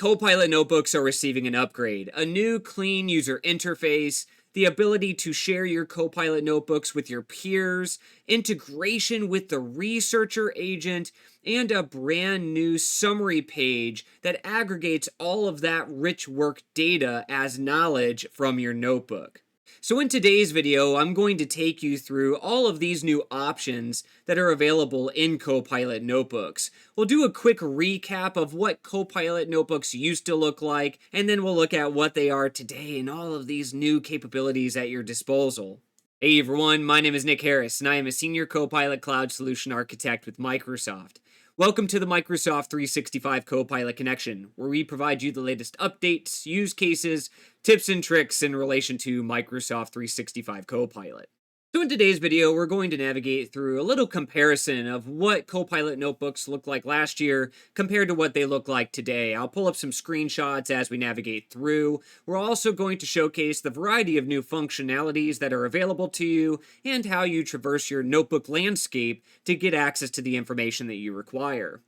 Copilot Notebooks are receiving an upgrade, a new clean user interface, the ability to share your Copilot Notebooks with your peers, integration with the researcher agent, and a brand new summary page that aggregates all of that rich work data as knowledge from your notebook. So in today's video, I'm going to take you through all of these new options that are available in Copilot Notebooks. We'll do a quick recap of what Copilot Notebooks used to look like, and then we'll look at what they are today and all of these new capabilities at your disposal. Hey everyone, my name is Nick Harris, and I am a Senior Copilot Cloud Solution Architect with Microsoft. Welcome to the Microsoft 365 Copilot Connection, where we provide you the latest updates, use cases, tips, and tricks in relation to Microsoft 365 Copilot. So in today's video, we're going to navigate through a little comparison of what Copilot notebooks looked like last year compared to what they look like today. I'll pull up some screenshots as we navigate through. We're also going to showcase the variety of new functionalities that are available to you and how you traverse your notebook landscape to get access to the information that you require.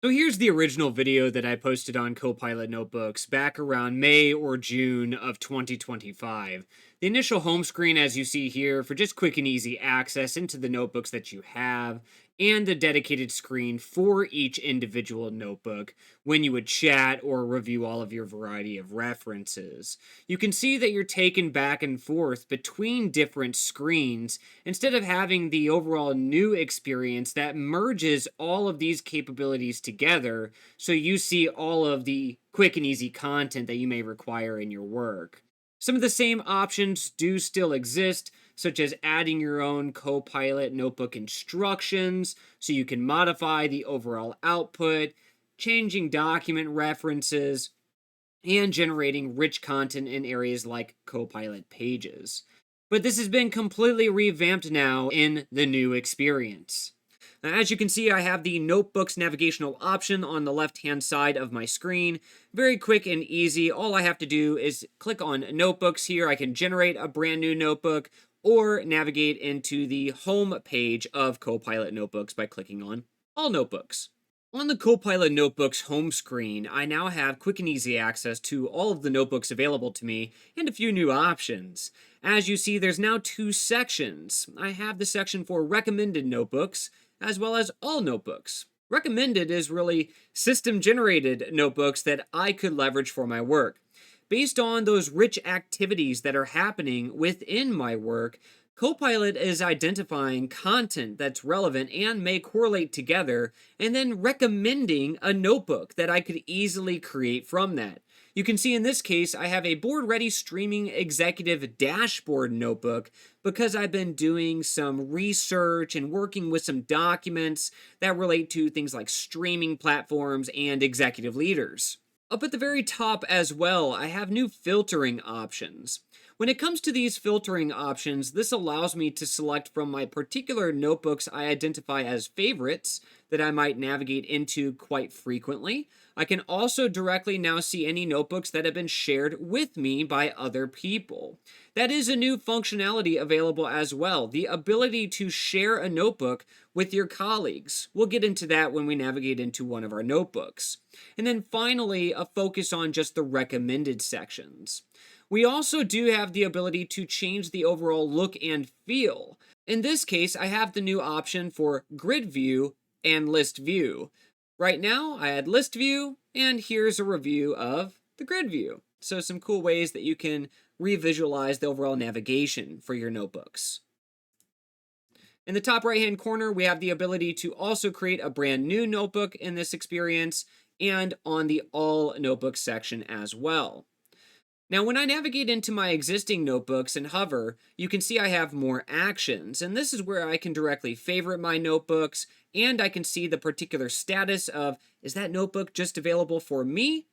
So here's the original video that I posted on Copilot Notebooks back around May or June of 2025. The initial home screen, as you see here, for just quick and easy access into the notebooks that you have, and the dedicated screen for each individual notebook when you would chat or review all of your variety of references. You can see that you're taken back and forth between different screens instead of having the overall new experience that merges all of these capabilities together so you see all of the quick and easy content that you may require in your work. Some of the same options do still exist, such as adding your own Copilot notebook instructions so you can modify the overall output, changing document references, and generating rich content in areas like Copilot pages. But this has been completely revamped now in the new experience. Now, as you can see, I have the Notebooks navigational option on the left-hand side of my screen. Very quick and easy. All I have to do is click on Notebooks here. I can generate a brand new notebook or navigate into the home page of Copilot Notebooks by clicking on All Notebooks. On the Copilot Notebooks home screen, I now have quick and easy access to all of the notebooks available to me and a few new options. As you see, there's now two sections. I have the section for recommended notebooks, as well as all notebooks. Recommended is really system-generated notebooks that I could leverage for my work. Based on those rich activities that are happening within my work, Copilot is identifying content that's relevant and may correlate together, and then recommending a notebook that I could easily create from that. You can see in this case, I have a board-ready streaming executive dashboard notebook because I've been doing some research and working with some documents that relate to things like streaming platforms and executive leaders. Up at the very top as well, I have new filtering options. When it comes to these filtering options, this allows me to select from my particular notebooks I identify as favorites that I might navigate into quite frequently. I can also directly now see any notebooks that have been shared with me by other people. That is a new functionality available as well, the ability to share a notebook with your colleagues. We'll get into that when we navigate into one of our notebooks. And then finally, a focus on just the recommended sections. We also do have the ability to change the overall look and feel. In this case, I have the new option for grid view and list view. Right now, I had list view, and here's a review of the grid view. So some cool ways that you can revisualize the overall navigation for your notebooks. In the top right-hand corner, we have the ability to also create a brand new notebook in this experience, and on the all notebooks section as well. Now, when I navigate into my existing notebooks and hover, you can see I have more actions, and this is where I can directly favorite my notebooks, and I can see the particular status of, is that notebook just available for me?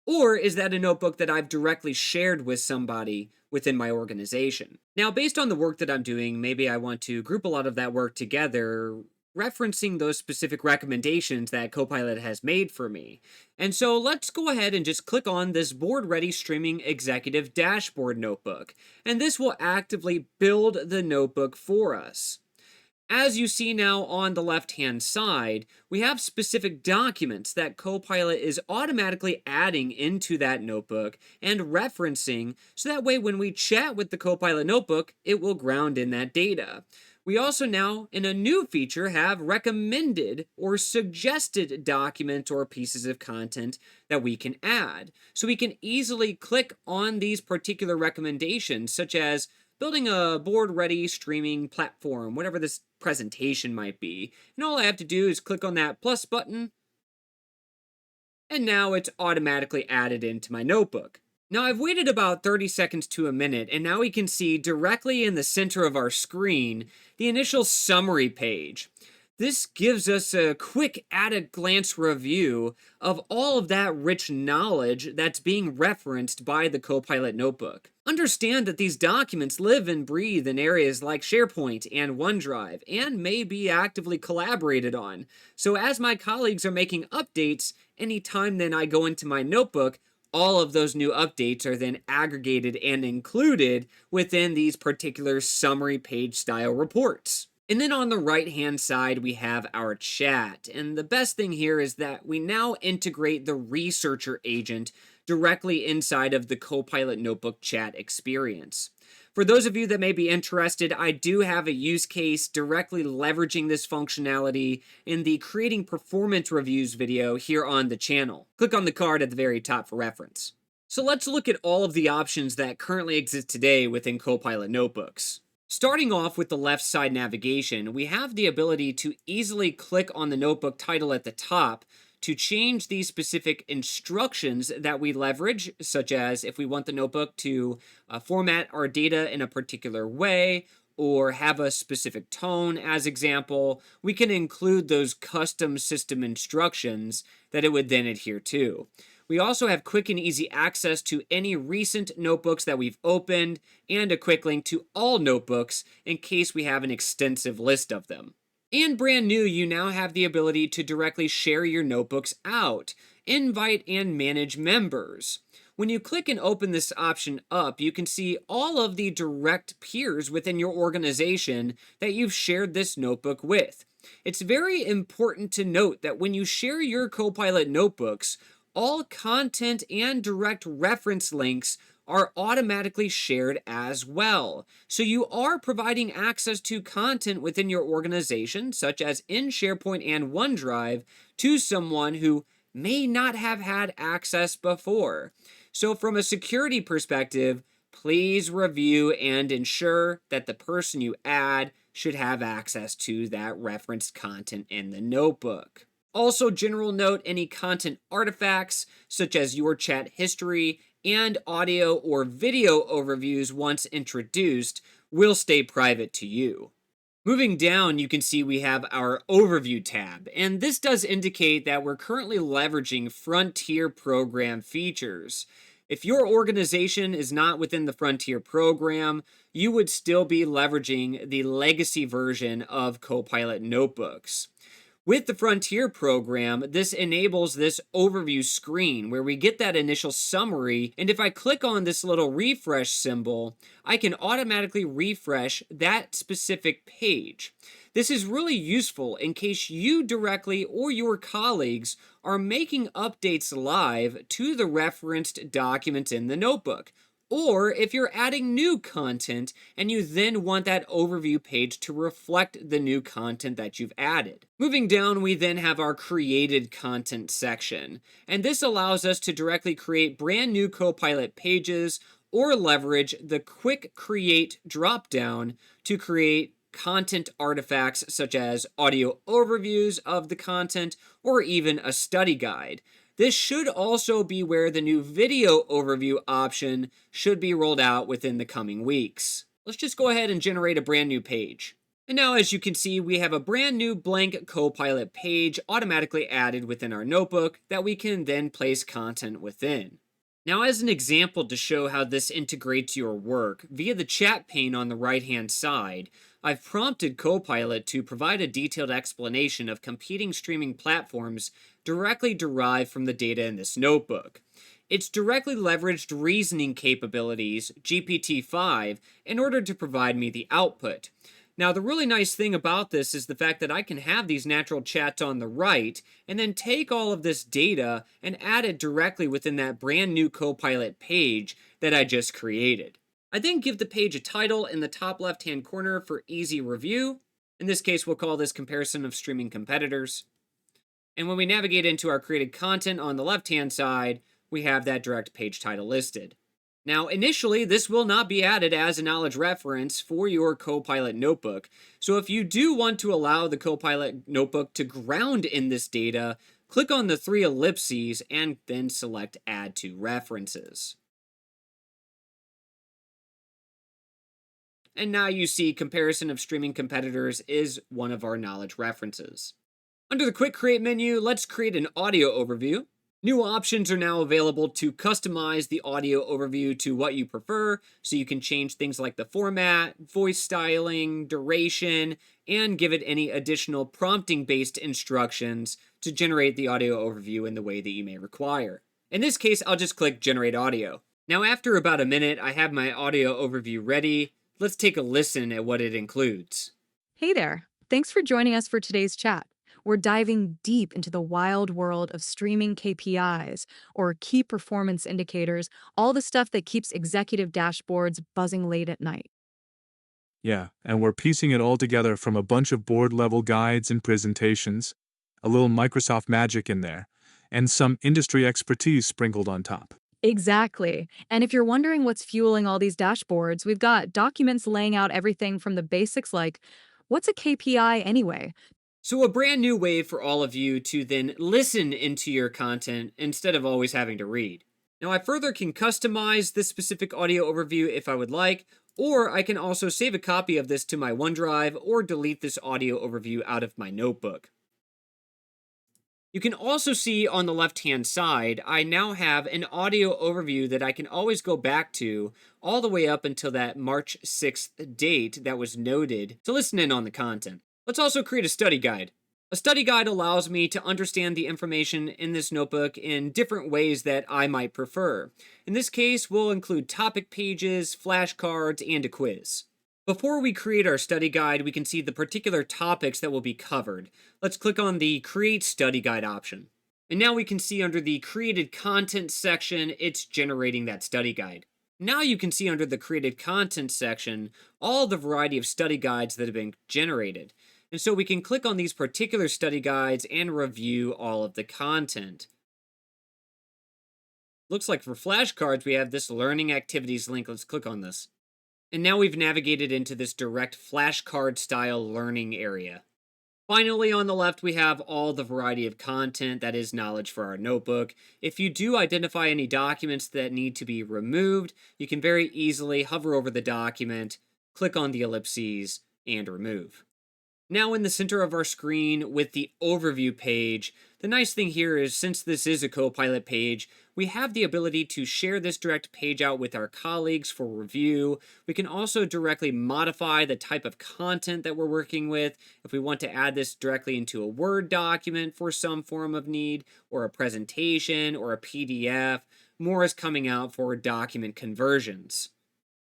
Or is that a notebook that I've directly shared with somebody within my organization? Now, based on the work that I'm doing, maybe I want to group a lot of that work together, referencing those specific recommendations that Copilot has made for me. And so let's go ahead and just click on this board-ready streaming executive dashboard notebook. And this will actively build the notebook for us. As you see now on the left-hand side, we have specific documents that Copilot is automatically adding into that notebook and referencing, so that way when we chat with the Copilot notebook, it will ground in that data. We also now, in a new feature, have recommended or suggested documents or pieces of content that we can add. So we can easily click on these particular recommendations, such as building a board-ready streaming platform, whatever this presentation might be. And all I have to do is click on that plus button, and now it's automatically added into my notebook. Now I've waited about 30 seconds to a minute, and now we can see directly in the center of our screen the initial summary page. This gives us a quick at-a-glance review of all of that rich knowledge that's being referenced by the Copilot notebook. Understand that these documents live and breathe in areas like SharePoint and OneDrive, and may be actively collaborated on. So as my colleagues are making updates, anytime then I go into my notebook, all of those new updates are then aggregated and included within these particular summary page style reports. And then on the right-hand side, we have our chat. And the best thing here is that we now integrate the researcher agent directly inside of the Copilot Notebook chat experience. For those of you that may be interested, I do have a use case directly leveraging this functionality in the Creating Performance Reviews video here on the channel. Click on the card at the very top for reference. So let's look at all of the options that currently exist today within Copilot Notebooks. Starting off with the left side navigation, we have the ability to easily click on the notebook title at the top to change the specific instructions that we leverage, such as if we want the notebook to format our data in a particular way or have a specific tone as example, we can include those custom system instructions that it would then adhere to. We also have quick and easy access to any recent notebooks that we've opened and a quick link to all notebooks in case we have an extensive list of them. And brand new, you now have the ability to directly share your notebooks out, invite and manage members. When you click and open this option up, you can see all of the direct peers within your organization that you've shared this notebook with. It's very important to note that when you share your Copilot notebooks, all content and direct reference links are automatically shared as well. So you are providing access to content within your organization, such as in SharePoint and OneDrive, to someone who may not have had access before. So from a security perspective, please review and ensure that the person you add should have access to that referenced content in the notebook. Also, general note, any content artifacts, such as your chat history and audio or video overviews once introduced, will stay private to you. Moving down, you can see we have our Overview tab, and this does indicate that we're currently leveraging Frontier program features. If your organization is not within the Frontier program, you would still be leveraging the legacy version of Copilot Notebooks. With the Frontier program, this enables this overview screen where we get that initial summary, and if I click on this little refresh symbol, I can automatically refresh that specific page. This is really useful in case you directly or your colleagues are making updates live to the referenced documents in the notebook, or if you're adding new content and you then want that overview page to reflect the new content that you've added. Moving down, we then have our created content section, and this allows us to directly create brand new Copilot pages or leverage the quick create dropdown to create content artifacts such as audio overviews of the content or even a study guide. This should also be where the new video overview option should be rolled out within the coming weeks. Let's just go ahead and generate a brand new page. And now, as you can see, we have a brand new blank Copilot page automatically added within our notebook that we can then place content within. Now, as an example to show how this integrates your work, via the chat pane on the right-hand side, I've prompted Copilot to provide a detailed explanation of competing streaming platforms directly derived from the data in this notebook. It's directly leveraged reasoning capabilities, GPT-5, in order to provide me the output. Now, the really nice thing about this is the fact that I can have these natural chats on the right and then take all of this data and add it directly within that brand new Copilot page that I just created. I then give the page a title in the top left hand corner for easy review. In this case, we'll call this comparison of streaming competitors. And when we navigate into our created content on the left hand side, we have that direct page title listed. Now, initially, this will not be added as a knowledge reference for your Copilot notebook. So if you do want to allow the Copilot notebook to ground in this data, click on the three ellipses and then select Add to References. And now you see comparison of streaming competitors is one of our knowledge references. Under the Quick Create menu, let's create an audio overview. New options are now available to customize the audio overview to what you prefer, so you can change things like the format, voice styling, duration, and give it any additional prompting-based instructions to generate the audio overview in the way that you may require. In this case, I'll just click Generate Audio. Now, after about a minute, I have my audio overview ready. Let's take a listen at what it includes. Hey there. Thanks for joining us for today's chat. We're diving deep into the wild world of streaming KPIs, or key performance indicators, all the stuff that keeps executive dashboards buzzing late at night. Yeah, and we're piecing it all together from a bunch of board-level guides and presentations, a little Microsoft magic in there, and some industry expertise sprinkled on top. Exactly. And if you're wondering what's fueling all these dashboards, we've got documents laying out everything from the basics like, what's a KPI anyway? So, a brand new way for all of you to then listen into your content instead of always having to read. Now, I further can customize this specific audio overview if I would like, or I can also save a copy of this to my OneDrive or delete this audio overview out of my notebook. You can also see on the left-hand side, I now have an audio overview that I can always go back to all the way up until that March 6th date that was noted to listen in on the content. Let's also create a study guide. A study guide allows me to understand the information in this notebook in different ways that I might prefer. In this case, we'll include topic pages, flashcards, and a quiz. Before we create our study guide, we can see the particular topics that will be covered. Let's click on the Create Study Guide option. And now we can see under the Created Content section, it's generating that study guide. Now you can see under the Created Content section, all the variety of study guides that have been generated. And so we can click on these particular study guides and review all of the content. Looks like for flashcards, we have this learning activities link. Let's click on this. And now we've navigated into this direct flashcard style learning area. Finally, on the left, we have all the variety of content that is knowledge for our notebook. If you do identify any documents that need to be removed, you can very easily hover over the document, click on the ellipses, and remove. Now in the center of our screen with the overview page, the nice thing here is since this is a Copilot page, we have the ability to share this direct page out with our colleagues for review. We can also directly modify the type of content that we're working with if we want to add this directly into a Word document for some form of need, or a presentation, or a PDF. More is coming out for document conversions.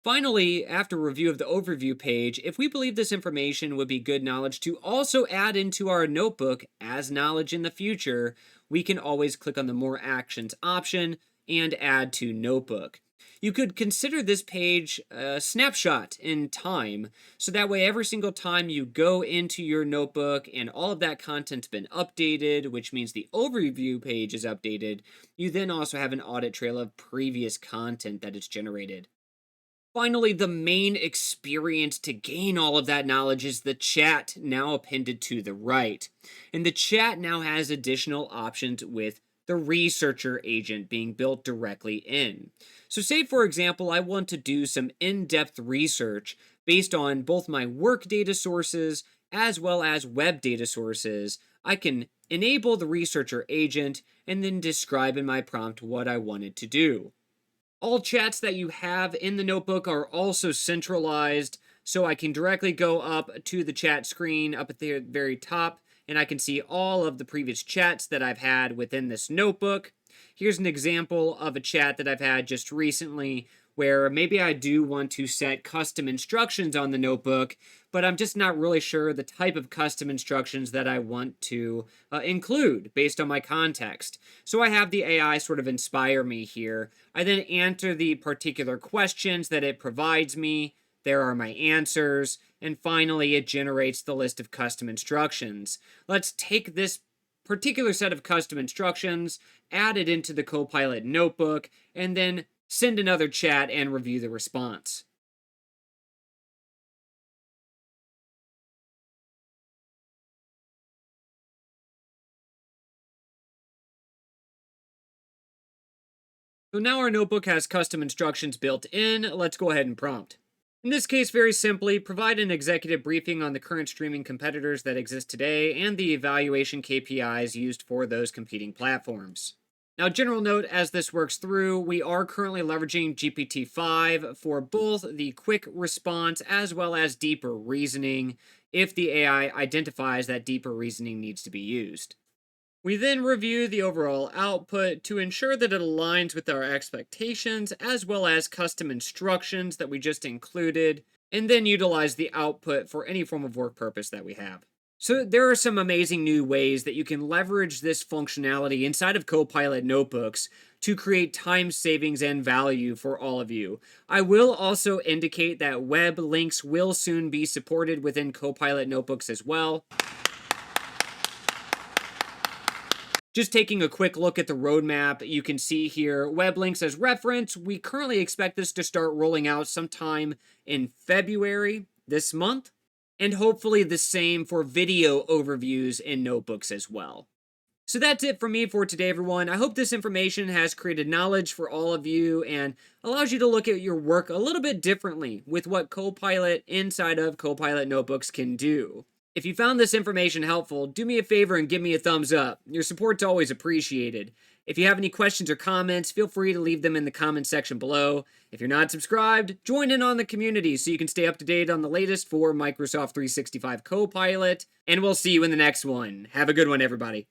Finally, after review of the overview page, if we believe this information would be good knowledge to also add into our notebook as knowledge in the future, we can always click on the More Actions option and add to notebook. You could consider this page a snapshot in time, so that way every single time you go into your notebook and all of that content's been updated, which means the overview page is updated, you then also have an audit trail of previous content that it's generated. Finally, the main experience to gain all of that knowledge is the chat now appended to the right. And the chat now has additional options with the researcher agent being built directly in. So say, for example, I want to do some in-depth research based on both my work data sources as well as web data sources. I can enable the researcher agent and then describe in my prompt what I wanted to do. All chats that you have in the notebook are also centralized, so I can directly go up to the chat screen up at the very top, and I can see all of the previous chats that I've had within this notebook. Here's an example of a chat that I've had just recently where maybe I do want to set custom instructions on the notebook, but I'm just not really sure the type of custom instructions that I want to include based on my context. So I have the AI sort of inspire me here. I then answer the particular questions that it provides me. There are my answers. And finally, it generates the list of custom instructions. Let's take this particular set of custom instructions, add it into the Copilot notebook, and then send another chat and review the response. So now our notebook has custom instructions built in. Let's go ahead and prompt. In this case, very simply, provide an executive briefing on the current streaming competitors that exist today and the evaluation KPIs used for those competing platforms. Now, general note as this works through, we are currently leveraging GPT-5 for both the quick response as well as deeper reasoning if the AI identifies that deeper reasoning needs to be used. We then review the overall output to ensure that it aligns with our expectations as well as custom instructions that we just included, and then utilize the output for any form of work purpose that we have. So there are some amazing new ways that you can leverage this functionality inside of Copilot Notebooks to create time savings and value for all of you. I will also indicate that web links will soon be supported within Copilot Notebooks as well. Just taking a quick look at the roadmap, you can see here web links as reference. We currently expect this to start rolling out sometime in February this month, and hopefully the same for video overviews in notebooks as well. So that's it from me for today, everyone. I hope this information has created knowledge for all of you and allows you to look at your work a little bit differently with what Copilot inside of Copilot Notebooks can do. If you found this information helpful, do me a favor and give me a thumbs up. Your support's always appreciated. If you have any questions or comments, feel free to leave them in the comments section below. If you're not subscribed, join in on the community so you can stay up to date on the latest for Microsoft 365 Copilot. And we'll see you in the next one. Have a good one, everybody.